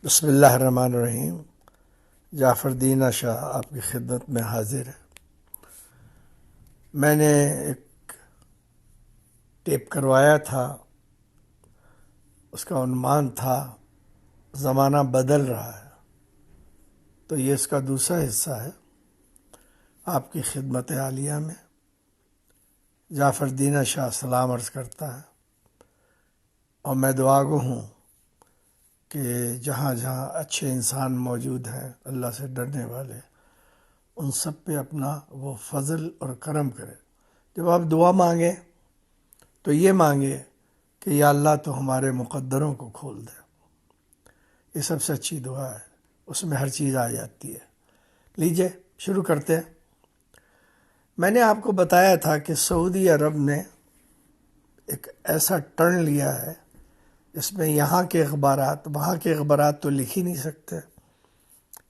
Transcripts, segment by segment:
بسم اللہ الرحمن الرحیم۔ جعفر دینا شاہ آپ کی خدمت میں حاضر ہے۔ میں نے ایک ٹیپ کروایا تھا، اس کا عنوان تھا زمانہ بدل رہا ہے، تو یہ اس کا دوسرا حصہ ہے آپ کی خدمت عالیہ میں۔ جعفر دینا شاہ سلام عرض کرتا ہے، اور میں دعا گو ہوں کہ جہاں جہاں اچھے انسان موجود ہیں، اللہ سے ڈرنے والے، ان سب پہ اپنا وہ فضل اور کرم کرے۔ جب آپ دعا مانگیں تو یہ مانگے کہ یا اللہ تو ہمارے مقدروں کو کھول دے۔ یہ سب سے اچھی دعا ہے، اس میں ہر چیز آ جاتی ہے۔ لیجئے شروع کرتے ہیں۔ میں نے آپ کو بتایا تھا کہ سعودی عرب نے ایک ایسا ٹرن لیا ہے جس میں یہاں کے اخبارات وہاں کے اخبارات تو لکھ ہی نہیں سکتے،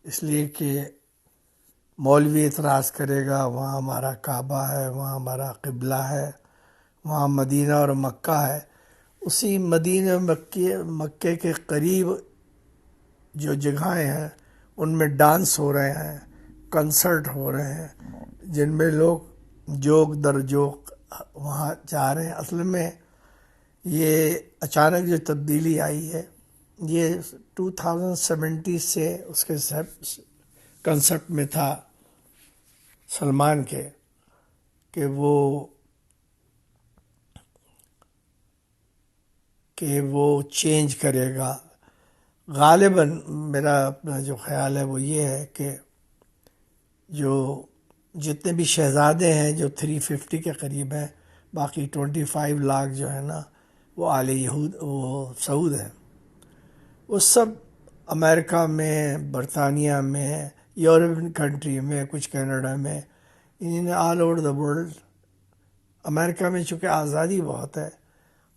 اس لیے کہ مولوی اعتراض کرے گا وہاں ہمارا کعبہ ہے، وہاں ہمارا قبلہ ہے، وہاں مدینہ اور مکہ ہے۔ اسی مدینہ مکے کے قریب جو جگہیں ہیں ان میں ڈانس ہو رہے ہیں، کنسرٹ ہو رہے ہیں، جن میں لوگ جوک در جوک وہاں جا رہے ہیں۔ اصل میں یہ اچانک جو تبدیلی آئی ہے، یہ 2070 سے اس کے کنسپٹ میں تھا سلمان کے کہ وہ چینج کرے گا۔ غالباً میرا اپنا جو خیال ہے وہ یہ ہے کہ جو جتنے بھی شہزادے ہیں جو 350 کے قریب ہیں، باقی 25 لاکھ جو ہے نا وہ آل سعود ہیں، وہ سب امریکہ میں، برطانیہ میں، یورپین کنٹری میں، کچھ کینیڈا میں، انہیں آل اوور دا ورلڈ۔ امریکہ میں چونکہ آزادی بہت ہے،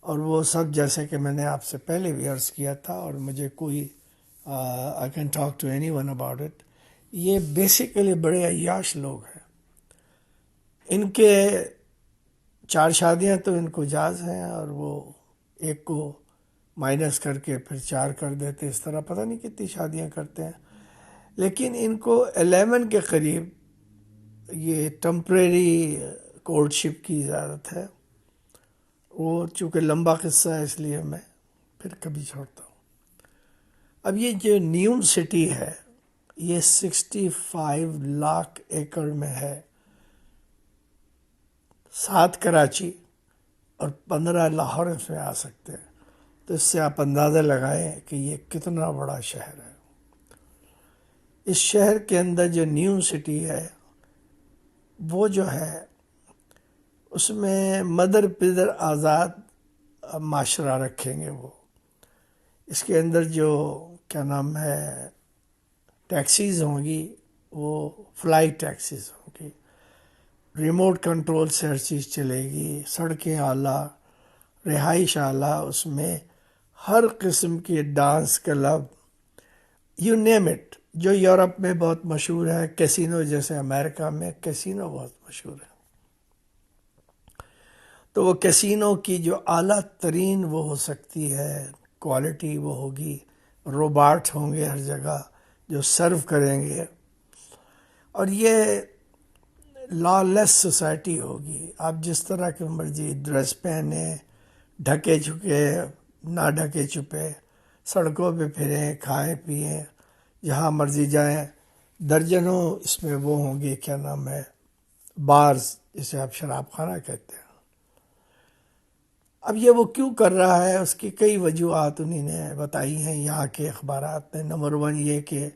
اور وہ سب جیسے کہ میں نے آپ سے پہلے بھی عرض کیا تھا، اور مجھے کوئی I can talk to anyone about it, یہ بیسیکلی بڑے عیاش لوگ ہیں۔ ان کے 4 شادیاں تو ان کو جائز ہیں، اور وہ ایک کو مائنس کر کے پھر 4 کر دیتے، اس طرح پتہ نہیں کتنی شادیاں کرتے ہیں۔ لیکن ان کو 11 کے قریب یہ ٹمپریری کورٹ شپ کی اجازت ہے۔ وہ چونکہ لمبا قصہ ہے اس لیے میں پھر کبھی چھوڑتا ہوں۔ اب یہ جو نیوم سٹی ہے یہ 65 لاکھ ایکڑ میں ہے، 7 کراچی اور 15 لاہور اس میں آ سکتے ہیں، تو اس سے آپ اندازہ لگائیں کہ یہ کتنا بڑا شہر ہے۔ اس شہر کے اندر جو نیو سٹی ہے وہ جو ہے اس میں مدر پدر آزاد معاشرہ رکھیں گے۔ وہ اس کے اندر جو کیا نام ہے ٹیکسیز ہوں گی وہ فلائی ٹیکسیز ہوں گی، ریموٹ کنٹرول سے ہر چیز چلے گی، سڑکیں اعلیٰ، رہائش اعلیٰ، اس میں ہر قسم کے dance club, you name it, جو یورپ میں بہت مشہور ہے، کیسینو جیسے امریکہ میں کیسینو بہت مشہور ہے، تو وہ کیسینو کی جو اعلیٰ ترین وہ ہو سکتی ہے کوالٹی، وہ ہوگی، روباٹ ہوں گے ہر جگہ جو سرو کریں گے، اور یہ لا لیس سوسائٹی ہوگی۔ آپ جس طرح کی مرضی ڈریس پہنے، ڈھکے چھپے، نہ ڈھکے چھپے، سڑکوں پہ پھریں، کھائیں پئیں، جہاں مرضی جائیں۔ درجنوں اس میں وہ ہوں گے کیا نام ہے بارز، جسے آپ شراب خانہ کہتے ہیں۔ اب یہ وہ کیوں کر رہا ہے، اس کی کئی وجوہات انہی نے بتائی ہیں یہاں کے اخبارات میں۔ نمبر 1 یہ کہ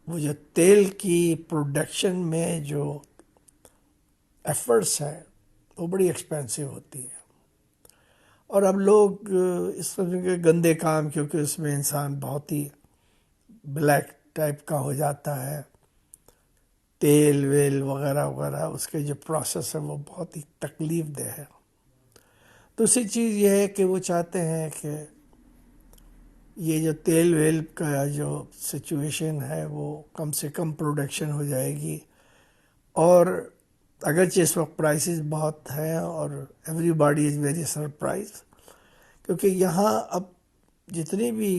وہ جو تیل کی پروڈکشن میں جو ایفرٹس ہیں وہ بڑی ایکسپینسو ہوتی ہے، اور اب لوگ اس قسم کے گندے کام، کیونکہ اس میں انسان بہت ہی بلیک ٹائپ کا ہو جاتا ہے، تیل ویل وغیرہ وغیرہ، اس کے جو پروسیس ہے وہ بہت ہی تکلیف دہ ہے۔ دوسری چیز یہ ہے کہ وہ چاہتے ہیں کہ یہ جو تیل ویل کا جو سچویشن ہے وہ کم سے کم پروڈکشن ہو جائے گی، اور اگرچہ اس وقت پرائسز بہت ہیں، اور every body is very surprise, کیونکہ یہاں اب جتنی بھی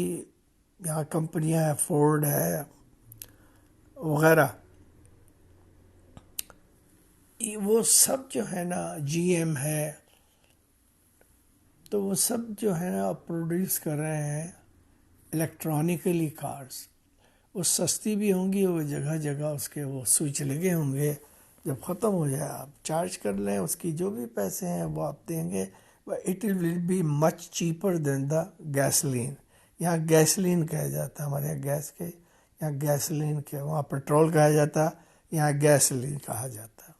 یہاں کمپنیاں ہیں، فورڈ ہے وغیرہ، وہ سب جو ہے نا، جی ایم ہے، تو وہ سب جو ہے نا پروڈیوس کر رہے ہیں الیکٹرانکلی کارز. وہ سستی بھی ہوں گی، وہ جگہ جگہ اس کے وہ سوئچ لگے ہوں گے، جب ختم ہو جائے آپ چارج کر لیں، اس کی جو بھی پیسے ہیں وہ آپ دیں گے. It will be much cheaper than the gasoline. یہاں گیسلین کہا جاتا ہے، ہمارے یہاں گیس کے، یہاں گیسلین کے، وہاں پیٹرول کہا جاتا، یہاں گیسلین کہا جاتا.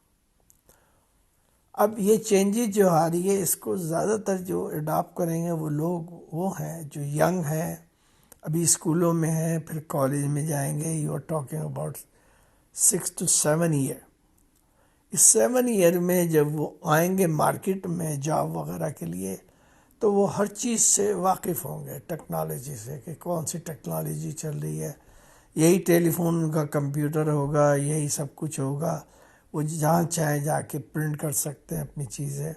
اب یہ چینجز جو آ رہی ہے، اس کو زیادہ تر جو اڈاپٹ کریں گے وہ لوگ وہ ہیں جو ینگ ہیں، ابھی اسکولوں میں ہیں، پھر کالج میں جائیں گے. You are talking about 6 to 7 year. اس 7 ایئر میں جب وہ آئیں گے مارکیٹ میں جاب وغیرہ کے لیے، تو وہ ہر چیز سے واقف ہوں گے، ٹیکنالوجی سے، کہ کون سی ٹیکنالوجی چل رہی ہے. یہی ٹیلی فون کا کمپیوٹر ہوگا، یہی سب کچھ ہوگا. وہ جہاں چاہے جا کے پرنٹ کر سکتے ہیں اپنی چیزیں.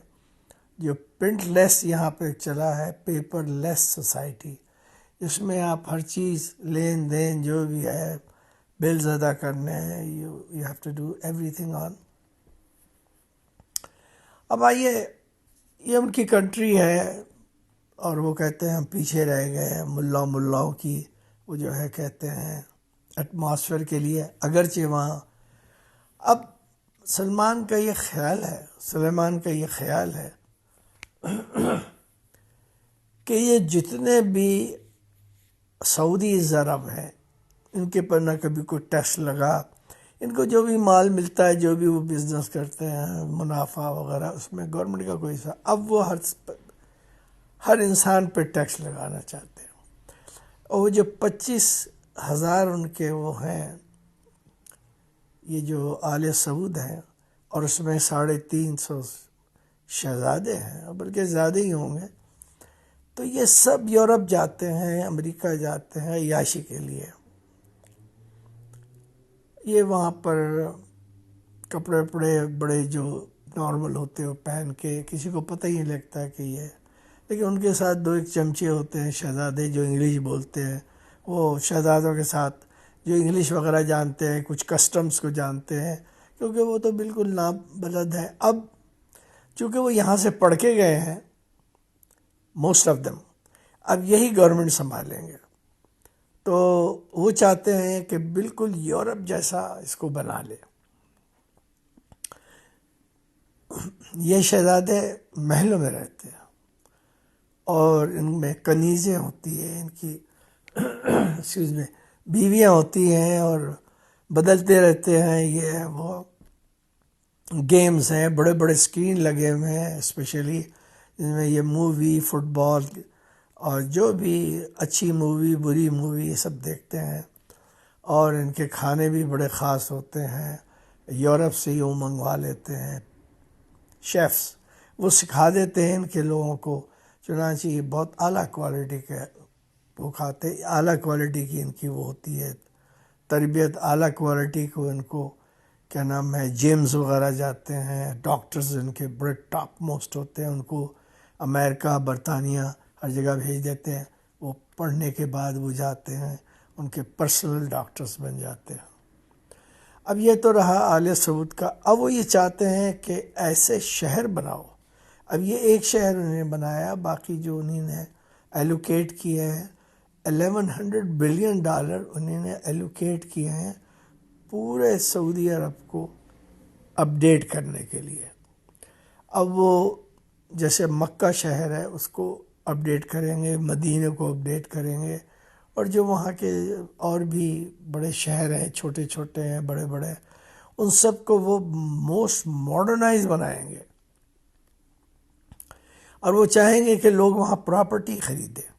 جو پرنٹ لیس یہاں پہ چلا ہے، پیپر لیس سوسائٹی، اس میں آپ ہر چیز لین دین جو بھی ہے، بلز ادا کرنے ہیں، you have to do everything on. اب آئیے، یہ ان کی کنٹری ہے اور وہ کہتے ہیں ہم پیچھے رہ گئے ہیں ملاؤں کی، وہ جو ہے کہتے ہیں ایٹماسفیئر کے لیے. اگرچہ وہاں اب سلیمان کا یہ خیال ہے کہ یہ جتنے بھی سعودی عرب ہیں، ان کے پر نہ کبھی کوئی ٹیکس لگا. ان کو جو بھی مال ملتا ہے، جو بھی وہ بزنس کرتے ہیں، منافع وغیرہ، اس میں گورنمنٹ کا کوئی حصہ. اب وہ ہر انسان پہ ٹیکس لگانا چاہتے ہیں. اور وہ جو 25,000 ان کے وہ ہیں، یہ جو آل سعود ہیں، اور اس میں 350 شہزادے ہیں، بلکہ زیادہ ہی ہوں گے، تو یہ سب یورپ جاتے ہیں، امریکہ جاتے ہیں عیاشی کے لیے. یہ وہاں پر کپڑے بڑے جو نارمل ہوتے ہیں پہن کے، کسی کو پتہ ہی نہیں لگتا کہ یہ، لیکن ان کے ساتھ 2 چمچے ہوتے ہیں شہزادے جو انگلش بولتے ہیں. وہ شہزادوں کے ساتھ جو انگلش وغیرہ جانتے ہیں، کچھ کسٹمز کو جانتے ہیں، کیونکہ وہ تو بالکل نابلد ہیں. اب چونکہ وہ یہاں سے پڑھ کے گئے ہیں موسٹ آف دم، اب یہی گورنمنٹ سنبھالیں گے. تو وہ چاہتے ہیں کہ بالکل یورپ جیسا اس کو بنا لے. یہ شہزادے محلوں میں رہتے ہیں اور ان میں کنیزیں ہوتی ہیں، ان کی بیویاں ہوتی ہیں، اور بدلتے رہتے ہیں. یہ وہ گیمز ہیں، بڑے بڑے اسکرین لگے ہوئے ہیں، اسپیشلی جن میں یہ مووی، فٹ بال اور جو بھی اچھی مووی بری مووی یہ سب دیکھتے ہیں. اور ان کے کھانے بھی بڑے خاص ہوتے ہیں، یورپ سے ہی وہ منگوا لیتے ہیں شیفس. وہ سکھا دیتے ہیں ان کے لوگوں کو، چنانچہ یہ بہت اعلیٰ کوالٹی کے وہ کھاتے، اعلیٰ کوالٹی کی ان کی وہ ہوتی ہے تربیت، اعلیٰ کوالٹی کو. ان کو کیا نام ہے، جیمز وغیرہ جاتے ہیں، ڈاکٹرز ان کے بڑے ٹاپ موسٹ ہوتے ہیں، ان کو امریکہ، برطانیہ ہر جگہ بھیج دیتے ہیں. وہ پڑھنے کے بعد وہ جاتے ہیں، ان کے پرسنل ڈاکٹرز بن جاتے ہیں. اب یہ تو رہا آل سعود کا. اب وہ یہ چاہتے ہیں کہ ایسے شہر بناؤ. اب یہ ایک شہر انہوں نے بنایا، باقی جو انہوں نے ایلوکیٹ کیے ہیں $1100 بلین انہوں نے ایلوکیٹ کیے ہیں پورے سعودی عرب کو اپڈیٹ کرنے کے لیے. اب وہ جیسے مکہ شہر ہے اس کو اپڈیٹ کریں گے، مدینہ کو اپڈیٹ کریں گے، اور جو وہاں کے اور بھی بڑے شہر ہیں، چھوٹے چھوٹے ہیں، بڑے بڑے، ان سب کو وہ موسٹ ماڈرنائز بنائیں گے. اور وہ چاہیں گے کہ لوگ وہاں پراپرٹی خریدیں.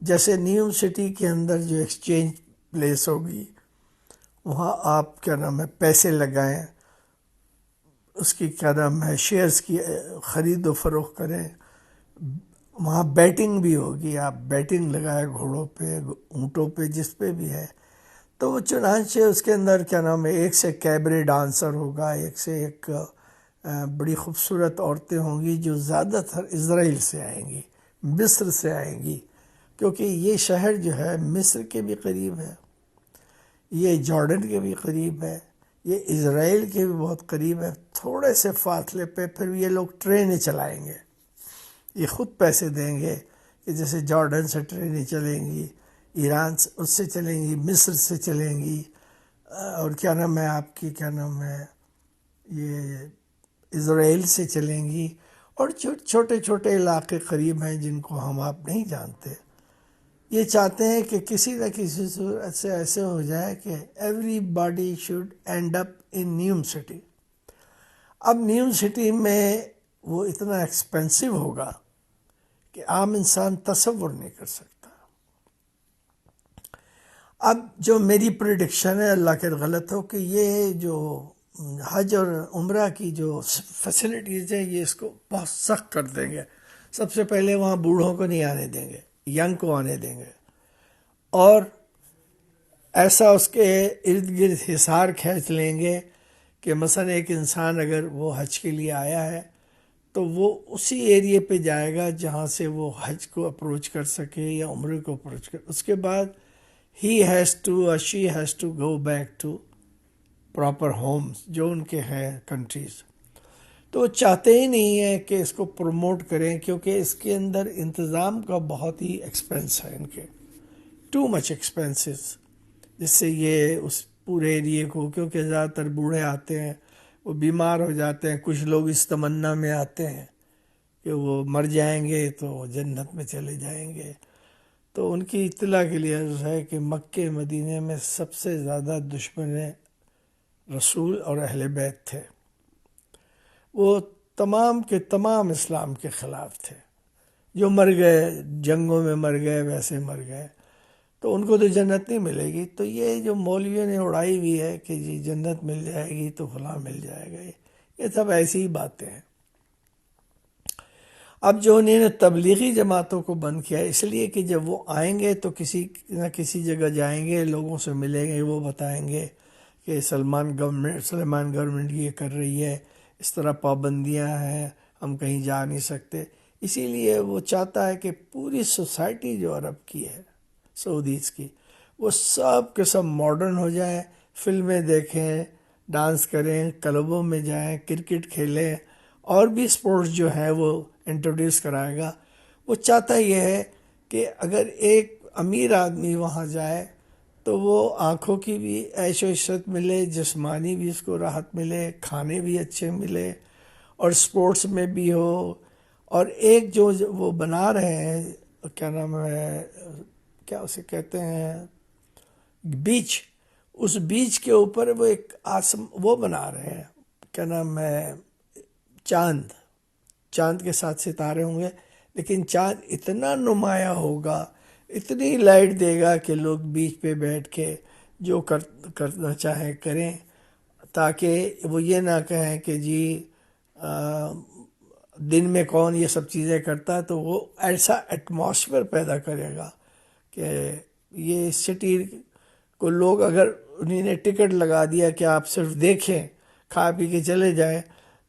جیسے نیو سٹی کے اندر جو ایکسچینج پلیس ہوگی، وہاں آپ کیا نام ہے پیسے لگائیں، اس کی کیا نام ہے شیئرز کی خرید و فروخت کریں. وہاں بیٹنگ بھی ہوگی، آپ بیٹنگ لگائیں گھوڑوں پہ، اونٹوں پہ، جس پہ بھی ہے. تو وہ چنانچہ اس کے اندر کیا نام ہے ایک سے کیبرے ڈانسر ہوگا، ایک سے ایک بڑی خوبصورت عورتیں ہوں گی جو زیادہ تر اسرائیل سے آئیں گی، مصر سے آئیں گی، کیونکہ یہ شہر جو ہے مصر کے بھی قریب ہے، یہ جارڈن کے بھی قریب ہے، یہ اسرائیل کے بھی بہت قریب ہے. تھوڑے سے فاصلے پہ پھر یہ لوگ ٹرینیں چلائیں گے، یہ خود پیسے دیں گے کہ جیسے جارڈن سے ٹرینیں چلیں گی، ایران سے اس سے چلیں گی، مصر سے چلیں گی، اور کیا نام ہے آپ کی، کیا نام ہے، یہ اسرائیل سے چلیں گی، اور چھوٹے چھوٹے علاقے قریب ہیں جن کو ہم آپ نہیں جانتے. یہ چاہتے ہیں کہ کسی نہ کسی صورت سے ایسے ہو جائے کہ every body should and up in نیوم city. اب نیوم سٹی میں وہ اتنا ایکسپینسو ہوگا کہ عام انسان تصور نہیں کر سکتا. اب جو میری پریڈکشن ہے، اللہ کے غلط ہو، کہ یہ جو حج اور عمرہ کی جو فیسلٹیز ہیں یہ اس کو بہت سخت کر دیں گے. سب سے پہلے وہاں بوڑھوں کو نہیں آنے دیں گے، ینگ کو آنے دیں گے، اور ایسا اس کے ارد گرد حصار کھینچ لیں گے کہ مثلا ایک انسان اگر وہ حج کے لیے آیا ہے تو وہ اسی ایریے پہ جائے گا جہاں سے وہ حج کو اپروچ کر سکے یا عمرے کو اپروچ کر. اس کے بعد ہی ہیز ٹو اور she has to go back to proper homes جو ان کے ہیں کنٹریز. تو وہ چاہتے ہی نہیں ہیں کہ اس کو پروموٹ کریں، کیونکہ اس کے اندر انتظام کا بہت ہی ایکسپینس ہے ان کے، ٹو مچ ایکسپینسز، جس سے یہ اس پورے ایریے کو، کیونکہ زیادہ تر بوڑھے آتے ہیں، وہ بیمار ہو جاتے ہیں. کچھ لوگ اس تمنا میں آتے ہیں کہ وہ مر جائیں گے تو وہ جنت میں چلے جائیں گے. تو ان کی اطلاع کے لیے عرض ہے کہ مکہ مدینہ میں سب سے زیادہ دشمن رسول اور اہل بیت تھے. وہ تمام کے تمام اسلام کے خلاف تھے. جو مر گئے، جنگوں میں مر گئے، ویسے مر گئے، تو ان کو تو جنت نہیں ملے گی. تو یہ جو مولویوں نے اڑائی ہوئی ہے کہ جی جنت مل جائے گی تو فلاں مل جائے گا، یہ سب ایسی ہی باتیں ہیں. اب جو انہوں نے تبلیغی جماعتوں کو بند کیا اس لیے کہ جب وہ آئیں گے تو کسی نہ کسی جگہ جائیں گے، لوگوں سے ملیں گے، وہ بتائیں گے کہ سلمان گورنمنٹ یہ کر رہی ہے، اس طرح پابندیاں ہیں، ہم کہیں جا نہیں سکتے. اسی لیے وہ چاہتا ہے کہ پوری سوسائٹی جو عرب کی ہے، سعودیز کی، وہ سب کے سب ماڈرن ہو جائیں، فلمیں دیکھیں، ڈانس کریں، کلبوں میں جائیں، کرکٹ کھیلیں، اور بھی سپورٹس جو ہیں وہ انٹروڈیوس کرائے گا. وہ چاہتا یہ ہے کہ اگر ایک امیر آدمی وہاں جائے تو وہ آنکھوں کی بھی عیش و عشرت ملے، جسمانی بھی اس کو راحت ملے، کھانے بھی اچھے ملے، اور سپورٹس میں بھی ہو. اور ایک جو وہ بنا رہے ہیں، کیا نام ہے، کیا اسے کہتے ہیں، بیچ، اس بیچ کے اوپر وہ ایک وہ بنا رہے ہیں، کیا نام ہے، چاند کے ساتھ ستارے ہوں گے، لیکن چاند اتنا نمایاں ہوگا، اتنی لائٹ دے گا کہ لوگ بیچ پہ بیٹھ کے جو کرنا چاہیں کریں، تاکہ وہ یہ نہ کہیں کہ جی دن میں کون یہ سب چیزیں کرتا ہے. تو وہ ایسا ایٹماسفیئر پیدا کرے گا کہ یہ سٹی کو لوگ، اگر انہیں نے ٹکٹ لگا دیا کہ آپ صرف دیکھیں، کھا پی کے چلے جائیں،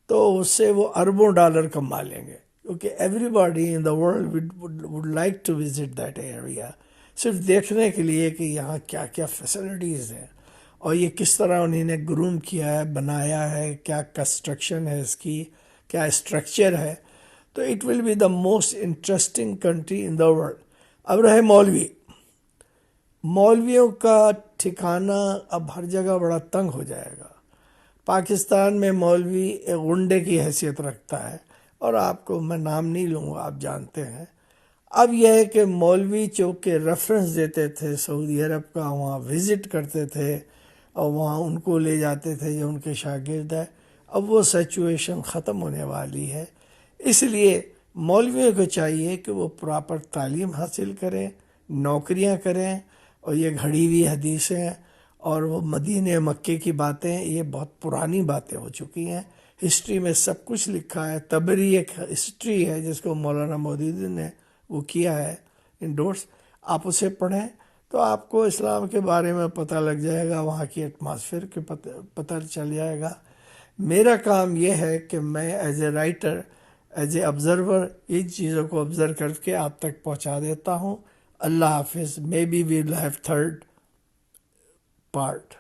تو اس سے وہ اربوں ڈالر کما لیں گے. کیونکہ everybody in the world would like to visit that area, صرف دیکھنے کے لیے کہ یہاں کیا کیا فیسلٹیز ہیں، اور یہ کس طرح انہیں نے گروم کیا ہے، بنایا ہے، کیا کنسٹرکشن ہے اس کی، کیا اسٹرکچر ہے. تو it will be the most interesting country in the world. اب رہے مولویوں کا ٹھکانہ اب ہر جگہ بڑا تنگ ہو جائے گا. پاکستان میں مولوی ایک غنڈے کی حیثیت رکھتا ہے، اور آپ کو میں نام نہیں لوں گا، آپ جانتے ہیں. اب یہ ہے کہ مولوی چونکہ ریفرنس دیتے تھے سعودی عرب کا، وہاں وزٹ کرتے تھے اور وہاں ان کو لے جاتے تھے جو ان کے شاگرد ہیں. اب وہ سچویشن ختم ہونے والی ہے. اس لیے مولویوں کو چاہیے کہ وہ پراپر تعلیم حاصل کریں، نوکریاں کریں، اور یہ گھڑی ہوئی حدیثیں اور وہ مدینہ مکے کی باتیں یہ بہت پرانی باتیں ہو چکی ہیں. ہسٹری میں سب کچھ لکھا ہے. تبری ایک ہسٹری ہے جس کو مولانا مودودی نے وہ کیا ہے انڈورس. آپ اسے پڑھیں تو آپ کو اسلام کے بارے میں پتہ لگ جائے گا، وہاں کی ایٹماسفیئر کے پتہ چل جائے گا. میرا کام یہ ہے کہ میں as a writer, as a observer, ان چیزوں کو آبزرو کر کے آپ تک پہنچا دیتا ہوں. Allah Hafiz. Maybe we'll have third part.